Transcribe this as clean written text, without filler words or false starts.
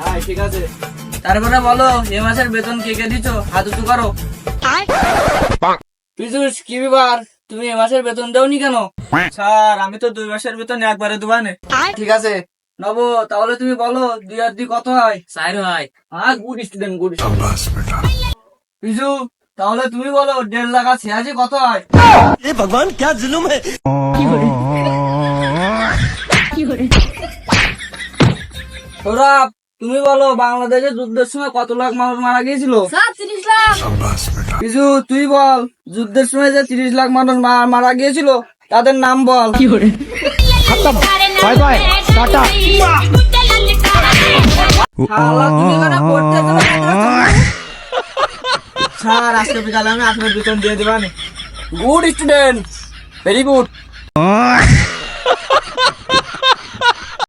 ভাই। ঠিক আছে, তারপরে বলো এ মাসের বেতন কে কে দিছো, হাত উঁচু করো। পীযূষ, কি ব্যাপার, তুমি এ মাসের বেতন দাওনি কেন? স্যার আমি তো 2 মাসের বেতন একবারে দেবানে। ঠিক আছে নব, তাহলে তুমি বলো 2 আর 2 কত হয়? 4 হয়। হ্যাঁ, গুড স্টুডেন্ট, গুড স্টুডেন্ট। পীযূ, তাহলে তুমি বলো 1.5 লাখ আর 86 কত হয়? हे भगवान क्या जुल्म है। সৌরভ, তুমি বলো বাংলাদেশে যুদ্ধের সময় কত লাখ মানুষ মারা গিয়েছিল? 30 লাখ। পীযূ, তুই বল যুদ্ধের সময় যে 30 লাখ মানুষ মারা গিয়েছিল তাদের নাম বল। Bye bye Tata. শালা, তুমি এখানে পড়তে যাবে না? স্যার আজকে বিকালে আমি আপনার বেতন দিয়ে দেবানে। Good student, very good.